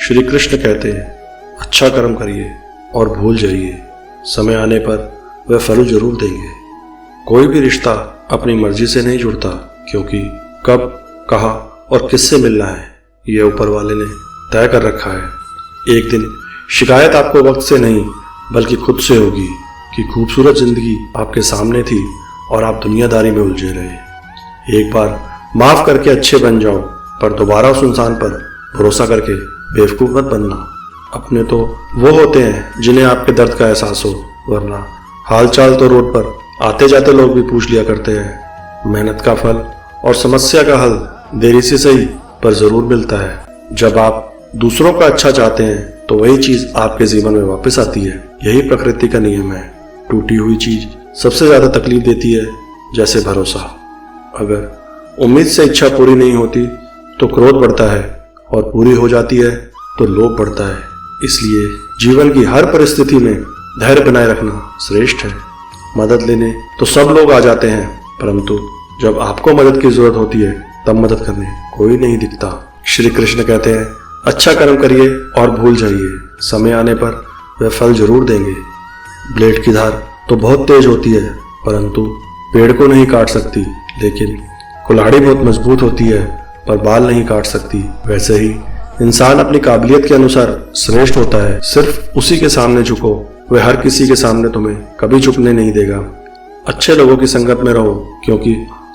श्री कृष्ण कहते हैं, अच्छा कर्म करिए और भूल जाइए, समय आने पर वह फल जरूर देंगे। कोई भी रिश्ता अपनी मर्जी से नहीं जुड़ता, क्योंकि कब, कहाँ और किससे मिलना है यह ऊपर वाले ने तय कर रखा है। एक दिन शिकायत आपको वक्त से नहीं बल्कि खुद से होगी कि खूबसूरत जिंदगी आपके सामने थी और आप दुनियादारी में उलझे रहे। एक बार माफ करके अच्छे बन जाओ, पर दोबारा उस इंसान पर भरोसा करके बेवकूफ मत बनना। अपने तो वो होते हैं जिन्हें आपके दर्द का एहसास हो, वरना हालचाल तो रोड पर आते जाते लोग भी पूछ लिया करते हैं। मेहनत का फल और समस्या का हल देरी से सही पर जरूर मिलता है। जब आप दूसरों का अच्छा चाहते हैं तो वही चीज आपके जीवन में वापस आती है। यही प्रकृति का नियम है। टूटी हुई चीज सबसे ज्यादा तकलीफ देती है, जैसे भरोसा। अगर उम्मीद से इच्छा पूरी नहीं होती तो क्रोध बढ़ता है, और पूरी हो जाती है तो लोभ बढ़ता है। इसलिए जीवन की हर परिस्थिति में धैर्य बनाए रखना श्रेष्ठ है। मदद लेने तो सब लोग आ जाते हैं, परंतु जब आपको मदद की जरूरत होती है तब मदद करने कोई नहीं दिखता। श्री कृष्ण कहते हैं, अच्छा कर्म करिए और भूल जाइए, समय आने पर वह फल जरूर देंगे। ब्लेड की धार तो बहुत तेज होती है, परंतु पेड़ को नहीं काट सकती, लेकिन कुल्हाड़ी बहुत मजबूत होती है पर बाल नहीं काट सकती। वैसे ही इंसान अपनी काबिलियत के अनुसार श्रेष्ठ होता है। सिर्फ उसी के सामने झुको, वह हर किसी के सामने तुम्हें कभी झुकने नहीं देगा। अच्छे लोगों की संगत में रहो, क्योंकि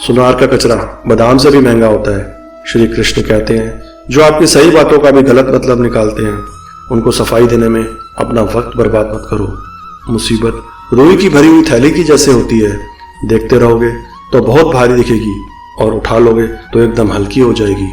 सुनार का कचरा बादाम से भी महंगा होता है। श्री कृष्ण कहते हैं, जो आपकी सही बातों का भी गलत मतलब निकालते हैं, उनको सफाई देने में अपना वक्त बर्बाद मत करो। मुसीबत रुई की भरी हुई थैली की जैसे होती है, देखते रहोगे तो बहुत भारी दिखेगी और उठा लोगे तो एकदम हल्की हो जाएगी।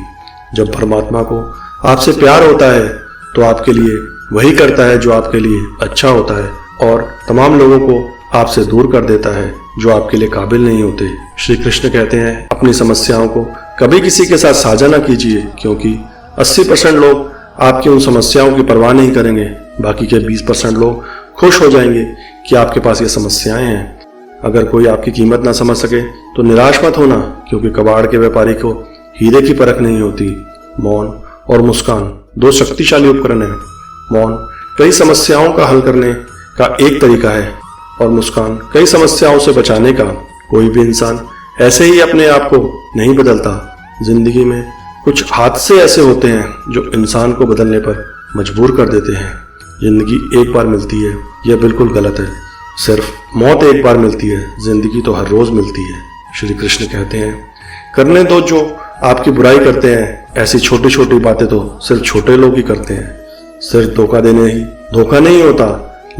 जब परमात्मा को आपसे प्यार होता है तो आपके लिए वही करता है जो आपके लिए अच्छा होता है, और तमाम लोगों को आपसे दूर कर देता है जो आपके लिए काबिल नहीं होते। श्री कृष्ण कहते हैं, अपनी समस्याओं को कभी किसी के साथ साझा ना कीजिए, क्योंकि 80% लोग आपकी उन समस्याओं की परवाह नहीं करेंगे। बाकी के 20% लोग खुश हो जाएंगे कि आपके पास ये समस्याएं हैं। अगर कोई आपकी कीमत ना समझ सके तो निराश मत होना, क्योंकि कबाड़ के व्यापारी को हीरे की परख नहीं होती। मौन और मुस्कान दो शक्तिशाली उपकरण हैं। मौन कई समस्याओं का हल करने का एक तरीका है, और मुस्कान कई समस्याओं से बचाने का। कोई भी इंसान ऐसे ही अपने आप को नहीं बदलता। जिंदगी में कुछ हादसे ऐसे होते हैं जो इंसान को बदलने पर मजबूर कर देते हैं। जिंदगी एक बार मिलती है, यह बिल्कुल गलत है। सिर्फ मौत एक बार मिलती है, जिंदगी तो हर रोज मिलती है। श्री कृष्ण कहते हैं, करने दो जो आपकी बुराई करते हैं। ऐसी छोटी छोटी बातें तो सिर्फ छोटे लोग ही करते हैं। सिर्फ धोखा देने ही धोखा नहीं होता,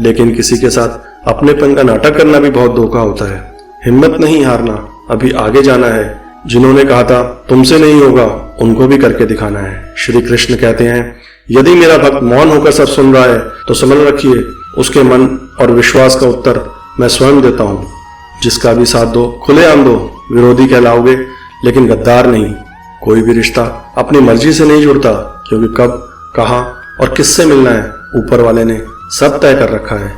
लेकिन किसी के साथ अपनेपन का नाटक करना भी बहुत धोखा होता है। हिम्मत नहीं हारना, अभी आगे जाना है। जिन्होंने कहा था तुमसे नहीं होगा, उनको भी करके दिखाना है। श्री कृष्ण कहते हैं, यदि मेरा भक्त मौन होकर सब सुन रहा है तो समझ रखिए उसके मन और विश्वास का उत्तर मैं स्वयं देता हूँ। जिसका भी साथ दो, खुलेआम दो, विरोधी कहलाओगे लेकिन गद्दार नहीं। कोई भी रिश्ता अपनी मर्जी से नहीं जुड़ता, क्योंकि कब, कहाँ और किससे मिलना है ऊपर वाले ने सब तय कर रखा है।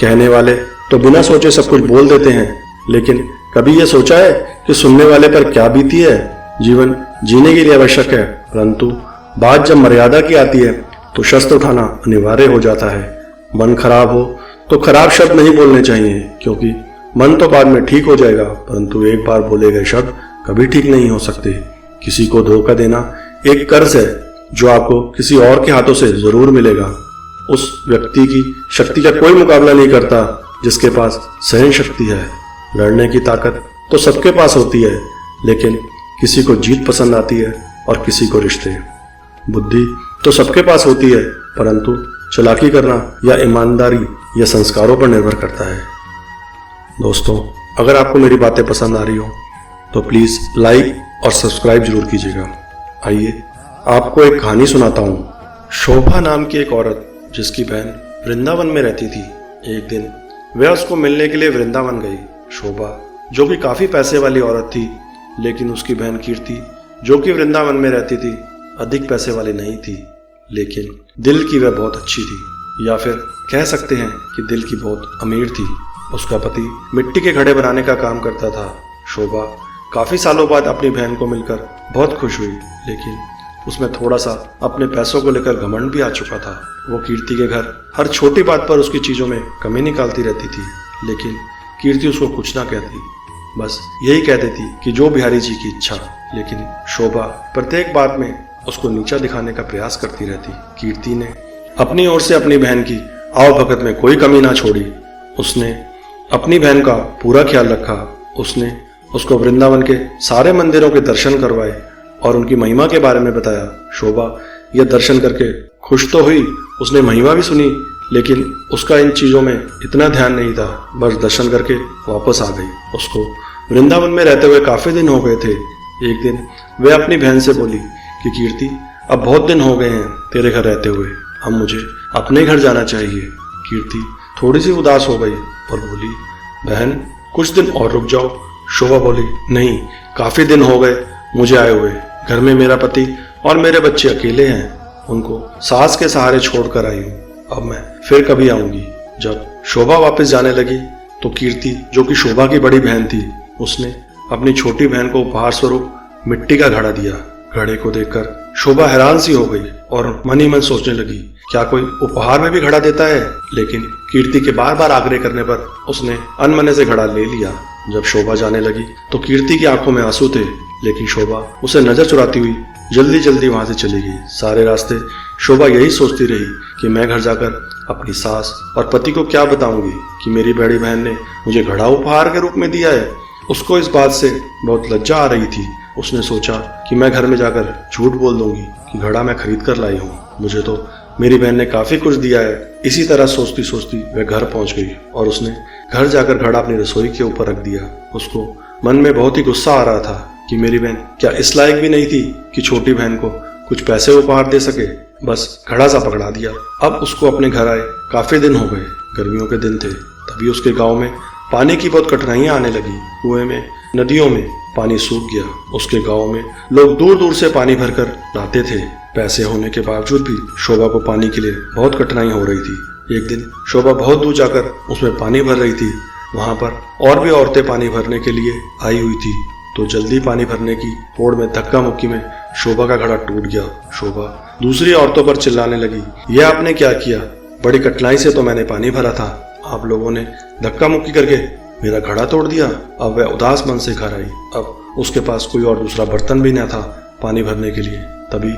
कहने वाले तो बिना सोचे सब कुछ बोल देते हैं, लेकिन कभी यह सोचा है कि सुनने वाले पर क्या बीती है। जीवन जीने के लिए आवश्यक है, परंतु बात जब मर्यादा की आती है तो शस्त्र उठाना अनिवार्य हो जाता है। मन खराब हो तो खराब शब्द नहीं बोलने चाहिए, क्योंकि मन तो बाद में ठीक हो जाएगा, परंतु एक बार बोले गए शब्द कभी ठीक नहीं हो सकते। किसी को धोखा देना एक कर्ज है जो आपको किसी और के हाथों से जरूर मिलेगा। उस व्यक्ति की शक्ति का कोई मुकाबला नहीं करता जिसके पास सहन शक्ति है। लड़ने की ताकत तो सबके पास होती है, लेकिन किसी को जीत पसंद आती है और किसी को रिश्ते। बुद्धि तो सबके पास होती है, परंतु चालाकी करना या ईमानदारी या संस्कारों पर निर्भर करता है। दोस्तों, अगर आपको मेरी बातें पसंद आ रही हो तो प्लीज लाइक और सब्सक्राइब जरूर कीजिएगा। आइए आपको एक कहानी सुनाता हूँ। शोभा नाम की एक औरत जिसकी बहन वृंदावन में रहती थी। एक दिन वह उसको मिलने के लिए वृंदावन गई। शोभा जो कि काफी पैसे वाली औरत थी, लेकिन उसकी बहन कीर्ति जो कि वृंदावन में रहती थी अधिक पैसे वाली नहीं थी, लेकिन दिल की वह बहुत अच्छी थी, या फिर कह सकते हैं कि दिल की बहुत अमीर थी। उसका पति मिट्टी के घड़े बनाने का काम करता था। शोभा काफी सालों बाद अपनी बहन को मिलकर बहुत खुश हुई, लेकिन उसमें थोड़ा सा अपने पैसों को लेकर घमंड भी आ चुका था। वो कीर्ति के घर हर छोटी बात पर उसकी चीजों में कमी निकालती रहती थी, लेकिन कीर्ति उसको कुछ ना कहती, बस यही कह देती कि जो बिहारी जी की इच्छा। लेकिन शोभा प्रत्येक बात में उसको नीचा दिखाने का प्रयास करती रहती। कीर्ति ने अपनी ओर से अपनी बहन की आवभगत में कोई कमी ना छोड़ी। उसने अपनी बहन का पूरा ख्याल रखा। उसने उसको वृंदावन के सारे मंदिरों के दर्शन करवाए और उनकी महिमा के बारे में बताया। शोभा यह दर्शन करके खुश तो हुई, उसने महिमा भी सुनी, लेकिन उसका इन चीजों में इतना ध्यान नहीं था। बस दर्शन करके वापस आ गई। उसको वृंदावन में रहते हुए काफी दिन हो गए थे। एक दिन वह अपनी बहन से बोली कि कीर्ति, अब बहुत दिन हो गए हैं तेरे घर रहते हुए, अब मुझे अपने घर जाना चाहिए। कीर्ति थोड़ी सी उदास हो गई और बोली, बहन कुछ दिन और रुक जाओ। शोभा बोली, नहीं, काफी दिन हो गए मुझे आए हुए। घर में मेरा पति और मेरे बच्चे अकेले हैं, उनको सास के सहारे छोड़कर आई हूँ। अब मैं फिर कभी आऊंगी। जब शोभा वापस जाने लगी तो कीर्ति, जो कि शोभा की बड़ी बहन थी, उसने अपनी छोटी बहन को उपहार स्वरूप मिट्टी का घड़ा दिया। घड़े को देखकर शोभा हैरान सी हो गई और मन ही मन सोचने लगी, क्या कोई उपहार में भी घड़ा देता है? लेकिन कीर्ति के बार बार आग्रह करने पर उसने अनमने से घड़ा ले लिया। जब शोभा जाने लगी तो कीर्ति की आंखों में आंसू थे, लेकिन शोभा उसे नजर चुराती हुई जल्दी जल्दी वहां से चली गई। सारे रास्ते शोभा यही सोचती रही कि मैं घर जाकर अपनी सास और पति को क्या बताऊंगी कि मेरी बड़ी बहन ने मुझे घड़ा उपहार के रूप में दिया है। उसको इस बात से बहुत लज्जा आ रही थी। उसने सोचा कि मैं घर में जाकर झूठ बोल दूंगी कि घड़ा मैं खरीद कर लाई हूँ, मुझे तो मेरी बहन ने काफी कुछ दिया है। इसी तरह सोचती सोचती वह घर पहुंच गई और उसने घर जाकर घड़ा अपनी रसोई के ऊपर रख दिया। उसको मन में बहुत ही गुस्सा आ रहा था कि मेरी बहन क्या इस लायक भी नहीं थी कि छोटी बहन को कुछ पैसे उपहार दे सके। बस घड़ा सा पकड़ा दिया। अब उसको अपने घर आए काफी दिन हो गए, गर्मियों के दिन थे। तभी उसके गांव में पानी की बहुत कठिनाइयां आने लगी। कुएं में, नदियों में पानी सूख गया। उसके गांव में लोग दूर दूर से पानी भरकर लाते थे। पैसे होने के बावजूद भी शोभा को पानी के लिए बहुत कठिनाई हो रही थी। एक दिन शोभा बहुत दूर जाकर उसमें पानी भर रही थी। वहां पर और भी औरतें पानी भरने के लिए आई हुई थी, तो जल्दी पानी भरने की होड़ में धक्का मुक्की में शोभा का घड़ा टूट गया। शोभा दूसरी औरतों पर चिल्लाने लगी, यह आपने क्या किया? बड़ी कठिनाई से तो मैंने पानी भरा था, आप लोगों ने धक्का मुक्की करके मेरा घड़ा तोड़ दिया। अब वह उदास मन से घर आई। अब उसके पास कोई और दूसरा बर्तन भी न था पानी भरने के लिए। तभी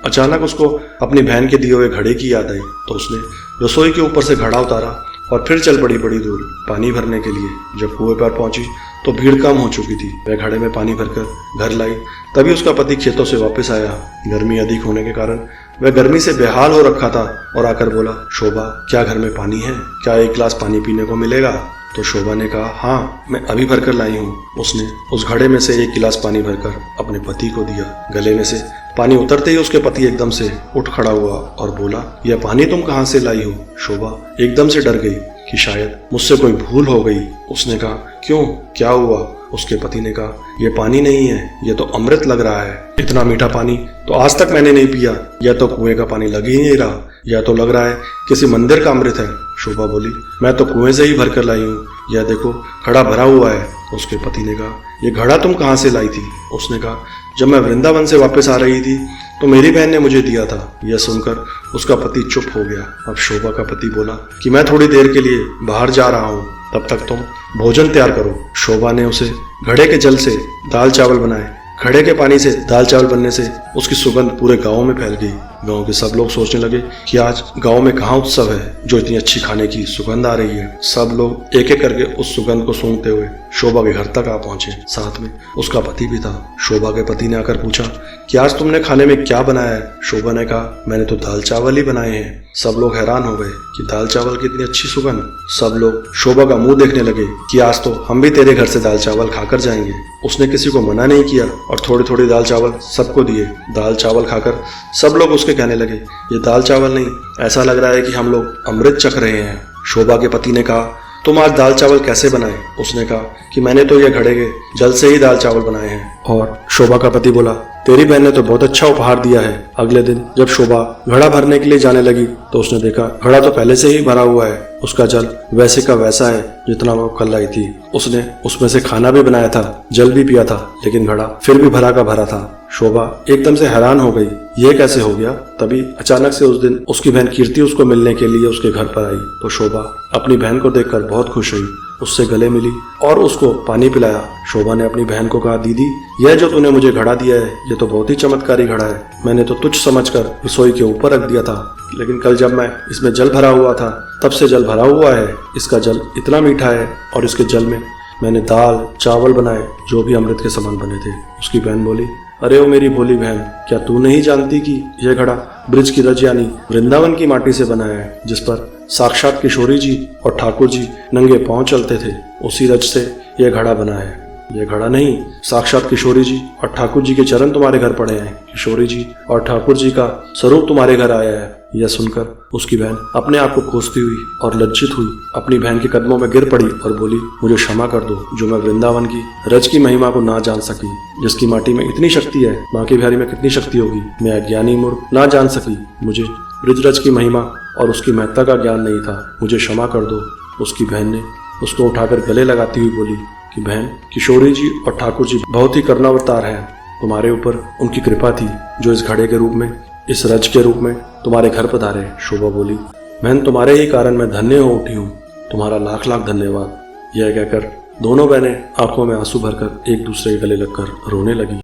अचानक उसको अपनी बहन के दिए हुए घड़े की याद आई, तो उसने रसोई के ऊपर से घड़ा उतारा और फिर चल पड़ी बड़ी दूर पानी भरने के लिए। जब कुएं पर पहुंची तो भीड़ कम हो चुकी थी। वह घड़े में पानी भरकर घर लाई। तभी उसका पति खेतों से वापस आया। गर्मी अधिक होने के कारण वह गर्मी से बेहाल हो रखा था और आकर बोला, शोभा क्या घर में पानी है? क्या एक गिलास पानी पीने को मिलेगा? तो शोभा ने कहा, हाँ मैं अभी भरकर लाई हूँ। उसने उस घड़े में से एक गिलास पानी भरकर अपने पति को दिया। गले में से पानी उतरते ही उसके पति एकदम से उठ खड़ा हुआ और बोला, यह पानी तुम कहाँ से लाई हो? शोभा एकदम से डर गई कि शायद मुझसे कोई भूल हो गई। उसने कहा, क्यों, क्या हुआ? उसके पति ने कहा, यह पानी नहीं है, यह तो अमृत लग रहा है। इतना मीठा पानी तो आज तक मैंने नहीं पिया। यह तो कुएं का पानी लग ही नहीं रहा, यह तो लग रहा है किसी मंदिर का अमृत है। शोभा बोली, मैं तो कुएं से ही भर कर लाई हूँ, यह देखो घड़ा भरा हुआ है। उसके पति ने कहा, यह घड़ा तुम कहाँ से लाई थी? उसने कहा, जब मैं वृंदावन से वापस आ रही थी तो मेरी बहन ने मुझे दिया था। यह सुनकर उसका पति चुप हो गया। अब शोभा का पति बोला कि मैं थोड़ी देर के लिए बाहर जा रहा हूँ, तब तक तुम भोजन तैयार करो। शोभा ने उसे घड़े के जल से दाल चावल बनाए। घड़े के पानी से दाल चावल बनने से उसकी सुगंध पूरे गांव में फैल गई। गांव के सब लोग सोचने लगे कि आज गांव में कहाँ उत्सव है जो इतनी अच्छी खाने की सुगंध आ रही है। सब लोग एक एक करके उस सुगंध को सूंघते हुए शोभा के घर तक आ पहुंचे। साथ में उसका पति भी था। शोभा के पति ने आकर पूछा कि आज तुमने खाने में क्या बनाया है? शोभा ने कहा, मैंने तो दाल चावल ही बनाए हैं। सब लोग हैरान हो गए कि दाल चावल की इतनी अच्छी सुगंध। सब लोग शोभा का मुंह देखने लगे कि आज तो हम भी तेरे घर से दाल चावल खाकर जाएंगे। उसने किसी को मना नहीं किया और थोड़ी थोड़ी दाल चावल सबको दिए। दाल चावल खाकर सब लोग उसके कहने लगे, ये दाल चावल नहीं, ऐसा लग रहा है कि हम लोग अमृत चख रहे हैं। शोभा के पति ने कहा, तुम आज दाल चावल कैसे बनाए? उसने कहा कि मैंने तो ये घड़े के जल से ही दाल चावल बनाए हैं। और शोभा का पति बोला, तेरी बहन ने तो बहुत अच्छा उपहार दिया है। अगले दिन जब शोभा घड़ा भरने के लिए जाने लगी तो उसने देखा घड़ा तो पहले से ही भरा हुआ है। उसका जल वैसे का वैसा है जितना वो कल लाई थी। उसने उसमें से खाना भी बनाया था, जल भी पिया था, लेकिन घड़ा फिर भी भरा का भरा था। शोभा एकदम से हैरान हो गई, ये कैसे हो गया। तभी अचानक से उस दिन उसकी बहन कीर्ति उसको मिलने के लिए उसके घर पर आई तो शोभा अपनी बहन को देखकर बहुत खुश हुई, उससे गले मिली और उसको पानी पिलाया। शोभा ने अपनी बहन को कहा, दीदी यह जो तूने मुझे घड़ा दिया है ये तो बहुत ही चमत्कारी घड़ा है। मैंने तो तुच्छ समझकर रसोई के ऊपर रख दिया था, लेकिन कल जब मैं इसमें जल भरा हुआ था तब से जल भरा हुआ है। इसका जल इतना मीठा है और इसके जल में मैंने दाल चावल बनाए जो भी अमृत के समान बने थे। उसकी बहन बोली, अरे ओ मेरी भोली बहन, क्या तू नहीं जानती कि यह घड़ा ब्रिज की रज यानी वृंदावन की माटी से बना है, जिस पर साक्षात किशोरी जी और ठाकुर जी नंगे पांव चलते थे। उसी रज से यह घड़ा बना है। यह घड़ा नहीं, साक्षात किशोरी जी और ठाकुर जी के चरण तुम्हारे घर पड़े हैं। किशोरी जी और ठाकुर जी का स्वरूप तुम्हारे घर आया है। यह सुनकर उसकी बहन अपने आप को कोसती हुई और लज्जित हुई अपनी बहन के कदमों में गिर पड़ी और बोली, मुझे क्षमा कर दो जो मैं वृंदावन की रज की महिमा को ना जान सकी, जिसकी माटी में इतनी शक्ति है बाकी बिहारी में कितनी शक्ति होगी। मैं अज्ञानी मूर्ख ना जान सकी, मुझे ब्रिज रज की महिमा और उसकी महत्ता का ज्ञान नहीं था, मुझे क्षमा कर दो। उसकी बहन ने उसको उठाकर गले लगाती हुई बोली कि बहन, किशोरी जी और ठाकुर जी बहुत ही करुणावतार हैं। तुम्हारे ऊपर उनकी कृपा थी जो इस घड़े के रूप में, इस रज के रूप में तुम्हारे घर पधारे। शोभा बोली, बहन तुम्हारे ही कारण मैं धन्य हो उठी हूँ, तुम्हारा लाख लाख धन्यवाद। यह कहकर दोनों बहनें आंखों में आंसू भरकर एक दूसरे के गले लगकर रोने लगी।